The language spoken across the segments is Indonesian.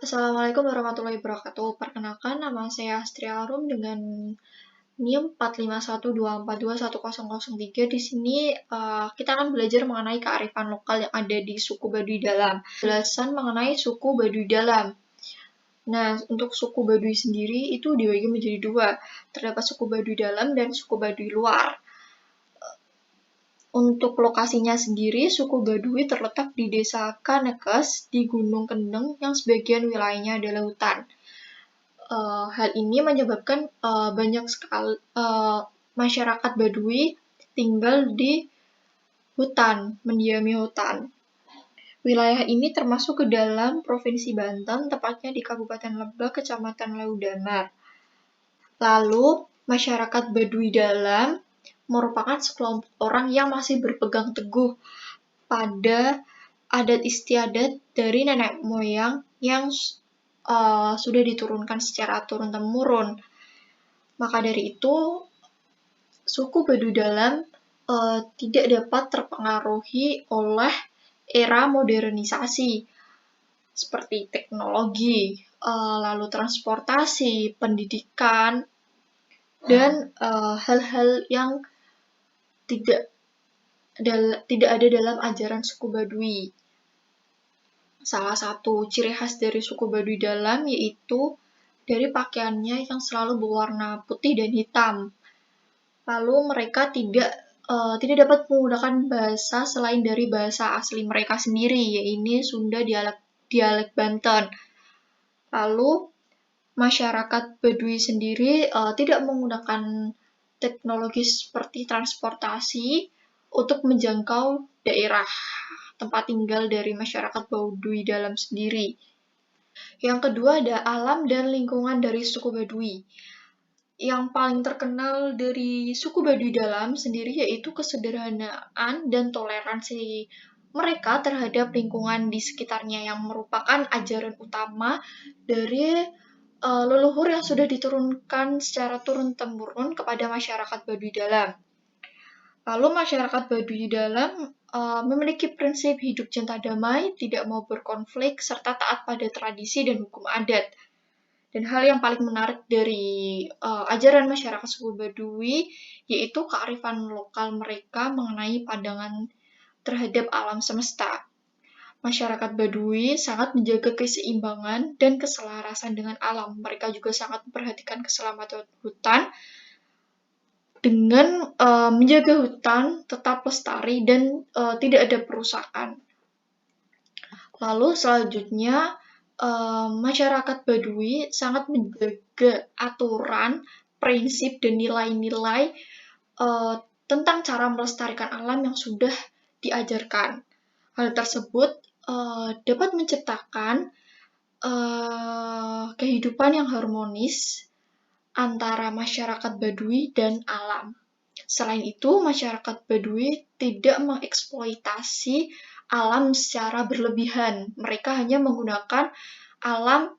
Assalamualaikum warahmatullahi wabarakatuh. Perkenalkan, nama saya Astria Arum dengan NIM 45124210003. Di sini kita akan belajar mengenai kearifan lokal yang ada di suku Baduy Dalam. Penjelasan mengenai suku Baduy Dalam. Nah, untuk suku Baduy sendiri itu dibagi menjadi dua. Terdapat suku Baduy Dalam dan suku Baduy Luar. Untuk lokasinya sendiri, suku Baduy terletak di Desa Kanekes di Gunung Kendeng yang sebagian wilayahnya adalah hutan. Hal ini menyebabkan banyak sekali masyarakat Baduy tinggal di hutan, mendiami hutan. Wilayah ini termasuk ke dalam Provinsi Banten, tepatnya di Kabupaten Lebak, Kecamatan Laudanar. Lalu, masyarakat Baduy Dalam merupakan sekelompok orang yang masih berpegang teguh pada adat istiadat dari nenek moyang yang sudah diturunkan secara turun-temurun. Maka dari itu, suku Baduy Dalam tidak dapat terpengaruhi oleh era modernisasi seperti teknologi, lalu transportasi, pendidikan, dan hal-hal yang tidak ada dalam ajaran suku Baduy. Salah satu ciri khas dari suku Baduy Dalam yaitu dari pakaiannya yang selalu berwarna putih dan hitam. Lalu mereka tidak dapat menggunakan bahasa selain dari bahasa asli mereka sendiri, yaitu Sunda dialek Banten. Lalu masyarakat Baduy sendiri tidak menggunakan teknologi seperti transportasi untuk menjangkau daerah tempat tinggal dari masyarakat Baduy Dalam sendiri. Yang kedua ada alam dan lingkungan dari suku Baduy. Yang paling terkenal dari suku Baduy Dalam sendiri yaitu kesederhanaan dan toleransi mereka terhadap lingkungan di sekitarnya yang merupakan ajaran utama dari leluhur yang sudah diturunkan secara turun-temurun kepada masyarakat Baduy Dalam. Lalu masyarakat Baduy Dalam memiliki prinsip hidup cinta damai, tidak mau berkonflik, serta taat pada tradisi dan hukum adat. Dan hal yang paling menarik dari ajaran masyarakat suku Baduy yaitu kearifan lokal mereka mengenai pandangan terhadap alam semesta. Masyarakat Baduy sangat menjaga keseimbangan dan keselarasan dengan alam. Mereka juga sangat memperhatikan keselamatan hutan dengan menjaga hutan tetap lestari dan tidak ada perusakan. Lalu selanjutnya, masyarakat Baduy sangat menjaga aturan, prinsip, dan nilai-nilai tentang cara melestarikan alam yang sudah diajarkan. Hal tersebut dapat menciptakan kehidupan yang harmonis antara masyarakat Baduy dan alam. Selain itu, masyarakat Baduy tidak mengeksploitasi alam secara berlebihan. Mereka hanya menggunakan alam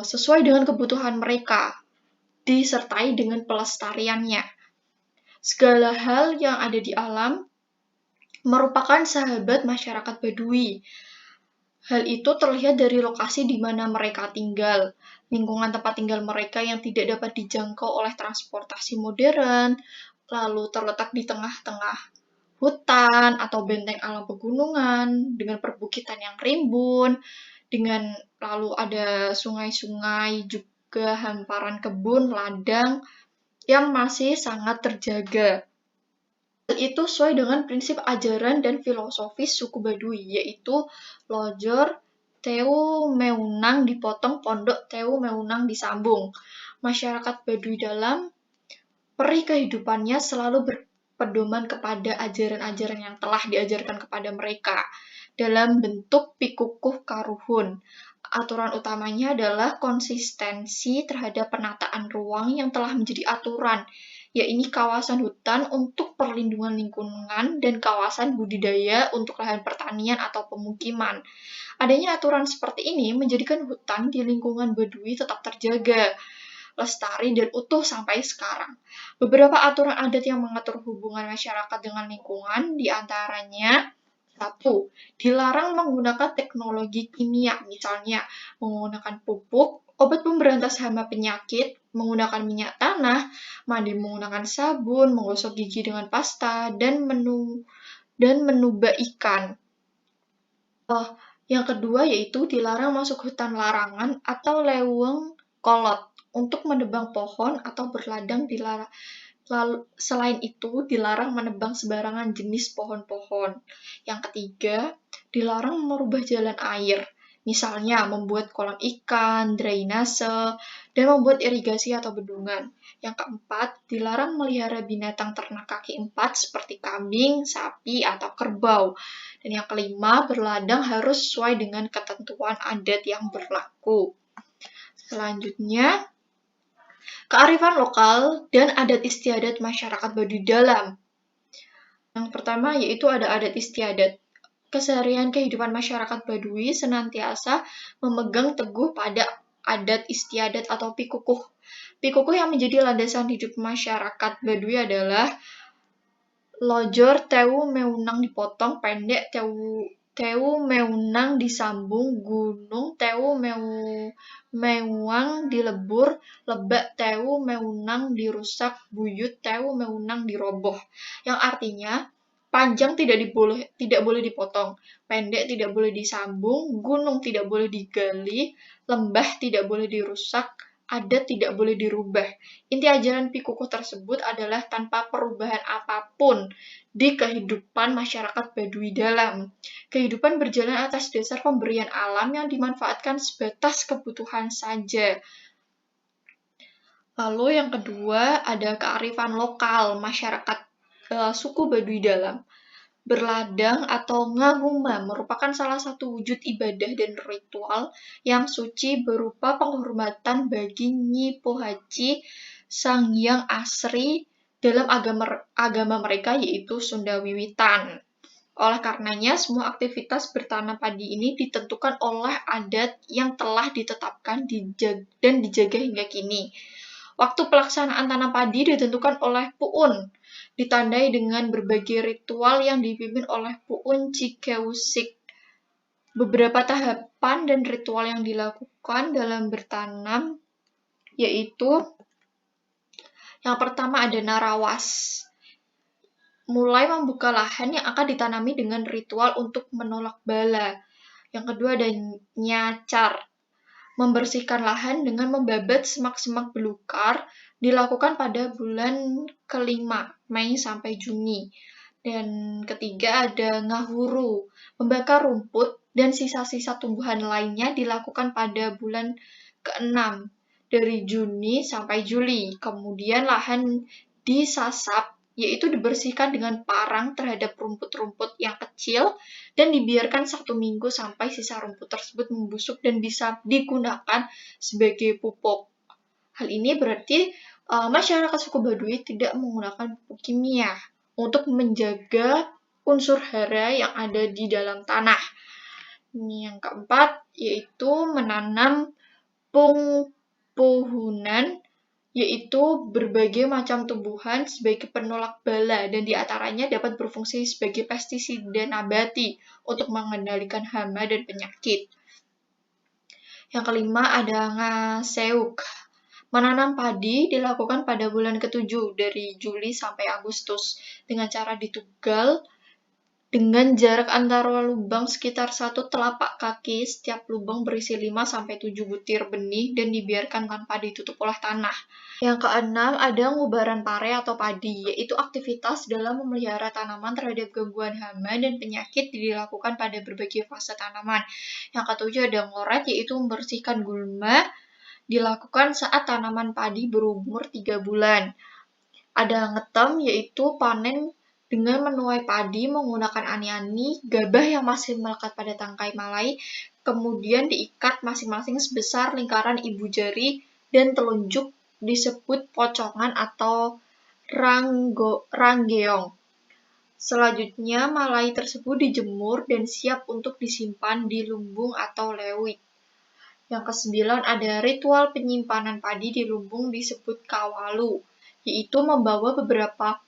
sesuai dengan kebutuhan mereka, disertai dengan pelestariannya. Segala hal yang ada di alam merupakan sahabat masyarakat Baduy. Hal itu terlihat dari lokasi di mana mereka tinggal, lingkungan tempat tinggal mereka yang tidak dapat dijangkau oleh transportasi modern, lalu terletak di tengah-tengah hutan atau benteng alam pegunungan dengan perbukitan yang rimbun, dengan lalu ada sungai-sungai juga hamparan kebun, ladang yang masih sangat terjaga. Hal itu sesuai dengan prinsip ajaran dan filosofis suku Baduy, yaitu Lojor Teu Meunang dipotong, pondok Teu Meunang disambung. Masyarakat Baduy Dalam perih kehidupannya selalu berpedoman kepada ajaran-ajaran yang telah diajarkan kepada mereka dalam bentuk pikukuh karuhun. Aturan utamanya adalah konsistensi terhadap penataan ruang yang telah menjadi aturan, yaitu kawasan hutan untuk perlindungan lingkungan dan kawasan budidaya untuk lahan pertanian atau pemukiman. Adanya aturan seperti ini menjadikan hutan di lingkungan Baduy tetap terjaga, lestari, dan utuh sampai sekarang. Beberapa aturan adat yang mengatur hubungan masyarakat dengan lingkungan, diantaranya 1. Dilarang menggunakan teknologi kimia, misalnya menggunakan pupuk, obat pemberantas hama penyakit, menggunakan minyak tanah, mandi menggunakan sabun, menggosok gigi dengan pasta, dan menubak ikan. Yang kedua yaitu dilarang masuk hutan larangan atau leuweung kolot untuk menebang pohon atau berladang dilarang. Lalu, selain itu, dilarang menebang sembarangan jenis pohon-pohon. Yang ketiga, dilarang merubah jalan air, misalnya membuat kolam ikan, drainase, dan membuat irigasi atau bendungan. Yang keempat, dilarang melihara binatang ternak kaki 4 seperti kambing, sapi, atau kerbau. Dan yang kelima, berladang harus sesuai dengan ketentuan adat yang berlaku. Selanjutnya, kearifan lokal dan adat istiadat masyarakat Baduy Dalam. Yang pertama yaitu ada adat istiadat. Keseharian kehidupan masyarakat Baduy senantiasa memegang teguh pada adat istiadat atau pikukuh. Pikukuh yang menjadi landasan hidup masyarakat Baduy adalah lojor tewu meunang dipotong, pendek tewu meunang disambung, gunung tewu mewang dilebur, lebak tewu meunang dirusak, buyut tewu meunang diroboh. Yang artinya, panjang tidak boleh dipotong, pendek tidak boleh disambung, gunung tidak boleh digali, lembah tidak boleh dirusak, adat tidak boleh dirubah. Inti ajaran pikukuh tersebut adalah tanpa perubahan apapun di kehidupan masyarakat Baduy Dalam. Kehidupan berjalan atas dasar pemberian alam yang dimanfaatkan sebatas kebutuhan saja. Lalu yang kedua ada kearifan lokal masyarakat suku Baduy Dalam. Berladang atau ngaguma merupakan salah satu wujud ibadah dan ritual yang suci berupa penghormatan bagi Nyi Pohaci Sang Hyang Asri dalam agama mereka yaitu Sunda Wiwitan. Oleh karenanya, semua aktivitas bertanam padi ini ditentukan oleh adat yang telah ditetapkan dan dijaga hingga kini. Waktu pelaksanaan tanam padi ditentukan oleh Puun, ditandai dengan berbagai ritual yang dipimpin oleh Puun Cikeusik. Beberapa tahapan dan ritual yang dilakukan dalam bertanam yaitu yang pertama ada narawas. Mulai membuka lahan yang akan ditanami dengan ritual untuk menolak bala. Yang kedua ada nyacar. Membersihkan lahan dengan membabat semak-semak belukar dilakukan pada bulan kelima, Mei sampai Juni. Dan ketiga ada ngahuru, membakar rumput dan sisa-sisa tumbuhan lainnya dilakukan pada bulan ke-6, dari Juni sampai Juli. Kemudian lahan disasap, yaitu dibersihkan dengan parang terhadap rumput-rumput yang kecil dan dibiarkan 1 minggu sampai sisa rumput tersebut membusuk dan bisa digunakan sebagai pupuk. Hal ini berarti masyarakat suku Baduy tidak menggunakan pupuk kimia untuk menjaga unsur hara yang ada di dalam tanah. Ini yang keempat yaitu menanam pohon, yaitu berbagai macam tumbuhan sebagai penolak bala dan diantaranya dapat berfungsi sebagai pestisida nabati untuk mengendalikan hama dan penyakit. Yang kelima ada ngaseuk. Menanam padi dilakukan pada bulan ke-7 dari Juli sampai Agustus dengan cara ditugal dengan jarak antara lubang sekitar 1 telapak kaki, setiap lubang berisi 5-7 butir benih dan dibiarkan tanpa ditutup oleh tanah. Yang keenam ada ngubaran pare atau padi, yaitu aktivitas dalam memelihara tanaman terhadap gangguan hama dan penyakit dilakukan pada berbagai fase tanaman. Yang ketujuh ada ngoret, yaitu membersihkan gulma, dilakukan saat tanaman padi berumur 3 bulan. Ada ngetem, yaitu panen dengan menuai padi menggunakan ani-ani, gabah yang masih melekat pada tangkai malai, kemudian diikat masing-masing sebesar lingkaran ibu jari dan telunjuk disebut pocongan atau ranggeong. Selanjutnya, malai tersebut dijemur dan siap untuk disimpan di lumbung atau lewit. Yang ke-9 ada ritual penyimpanan padi di lumbung disebut kawalu, yaitu membawa beberapa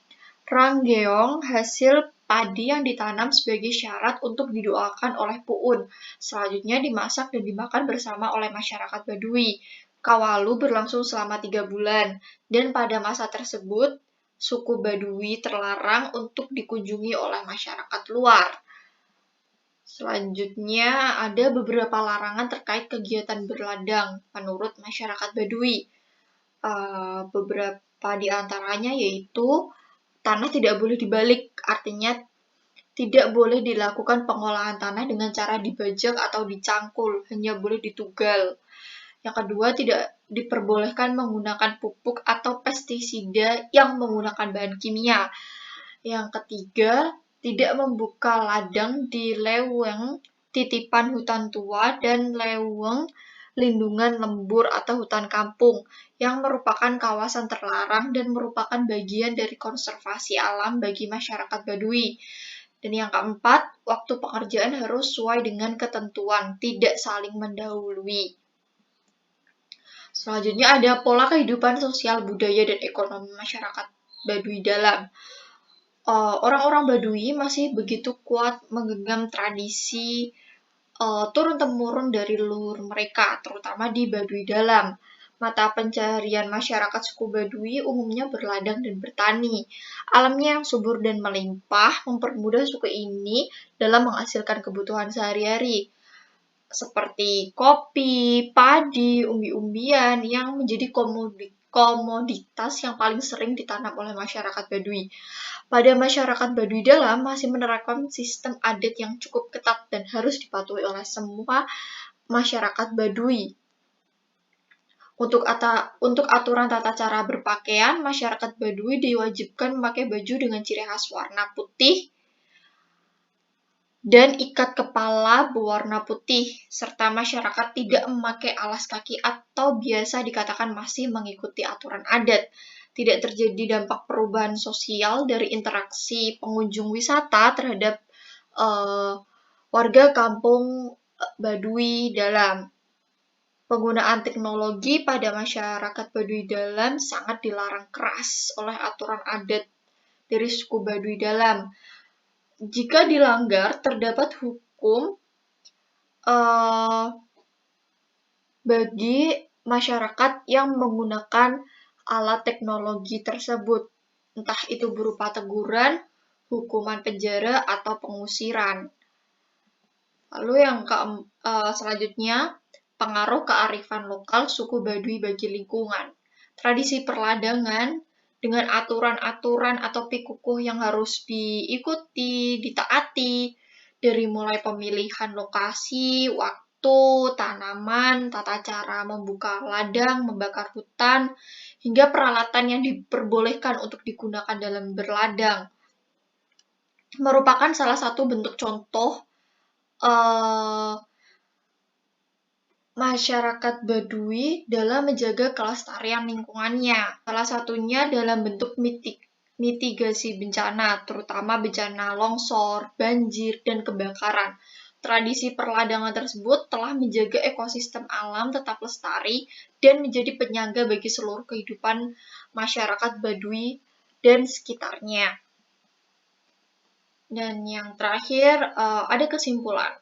ranggeong hasil padi yang ditanam sebagai syarat untuk didoakan oleh Pu'un. Selanjutnya dimasak dan dimakan bersama oleh masyarakat Baduy. Kawalu berlangsung selama 3 bulan, dan pada masa tersebut, suku Baduy terlarang untuk dikunjungi oleh masyarakat luar. Selanjutnya, ada beberapa larangan terkait kegiatan berladang menurut masyarakat Baduy. Beberapa di antaranya yaitu tanah tidak boleh dibalik, artinya tidak boleh dilakukan pengolahan tanah dengan cara dibajak atau dicangkul, hanya boleh ditugal. Yang kedua, tidak diperbolehkan menggunakan pupuk atau pestisida yang menggunakan bahan kimia. Yang ketiga, tidak membuka ladang di leuweung titipan hutan tua dan leuweung lindungan lembur atau hutan kampung, yang merupakan kawasan terlarang dan merupakan bagian dari konservasi alam bagi masyarakat Baduy. Dan yang keempat, waktu pengerjaan harus sesuai dengan ketentuan, tidak saling mendahului. Selanjutnya ada pola kehidupan sosial, budaya, dan ekonomi masyarakat Baduy dalam. Orang-orang Baduy masih begitu kuat menggenggam tradisi turun-temurun dari leluhur mereka, terutama di Baduy dalam. Mata pencaharian masyarakat suku Baduy umumnya berladang dan bertani. Alamnya yang subur dan melimpah mempermudah suku ini dalam menghasilkan kebutuhan sehari-hari, seperti kopi, padi, umbi-umbian yang menjadi komoditas yang paling sering ditanam oleh masyarakat Baduy. Pada masyarakat Baduy dalam masih menerapkan sistem adat yang cukup ketat dan harus dipatuhi oleh semua masyarakat Baduy. Untuk aturan tata cara berpakaian, masyarakat Baduy diwajibkan memakai baju dengan ciri khas warna putih dan ikat kepala berwarna putih, serta masyarakat tidak memakai alas kaki atau biasa dikatakan masih mengikuti aturan adat. Tidak terjadi dampak perubahan sosial dari interaksi pengunjung wisata terhadap warga kampung Baduy dalam. Penggunaan teknologi pada masyarakat Baduy dalam sangat dilarang keras oleh aturan adat dari suku Baduy dalam. Jika dilanggar, terdapat hukum bagi masyarakat yang menggunakan alat teknologi tersebut, entah itu berupa teguran, hukuman penjara, atau pengusiran. Lalu yang selanjutnya, pengaruh kearifan lokal suku Baduy bagi lingkungan. Tradisi perladangan dengan aturan-aturan atau pikukuh yang harus diikuti, ditaati, dari mulai pemilihan lokasi, waktu, tanaman, tata cara membuka ladang, membakar hutan, hingga peralatan yang diperbolehkan untuk digunakan dalam berladang, merupakan salah satu bentuk contoh masyarakat Baduy dalam menjaga kelestarian lingkungannya. Salah satunya dalam bentuk mitigasi bencana, terutama bencana longsor, banjir, dan kebakaran. Tradisi perladangan tersebut telah menjaga ekosistem alam tetap lestari dan menjadi penyangga bagi seluruh kehidupan masyarakat Baduy dan sekitarnya. Dan yang terakhir, ada kesimpulan.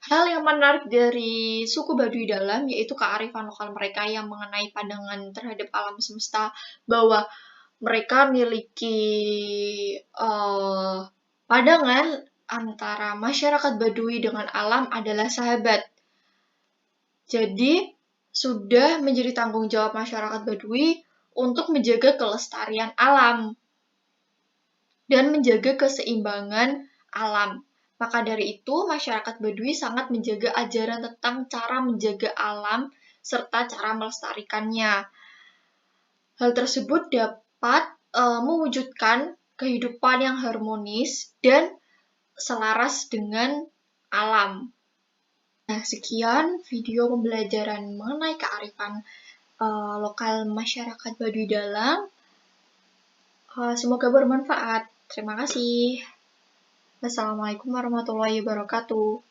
Hal yang menarik dari suku Baduy dalam yaitu kearifan lokal mereka yang mengenai pandangan terhadap alam semesta, bahwa mereka memiliki pandangan antara masyarakat Baduy dengan alam adalah sahabat. Jadi, sudah menjadi tanggung jawab masyarakat Baduy untuk menjaga kelestarian alam dan menjaga keseimbangan alam. Maka dari itu, masyarakat Baduy sangat menjaga ajaran tentang cara menjaga alam serta cara melestarikannya. Hal tersebut dapat mewujudkan kehidupan yang harmonis dan selaras dengan alam. Nah, sekian video pembelajaran mengenai kearifan lokal masyarakat Baduy dalam. Semoga bermanfaat. Terima kasih. Wassalamualaikum warahmatullahi wabarakatuh.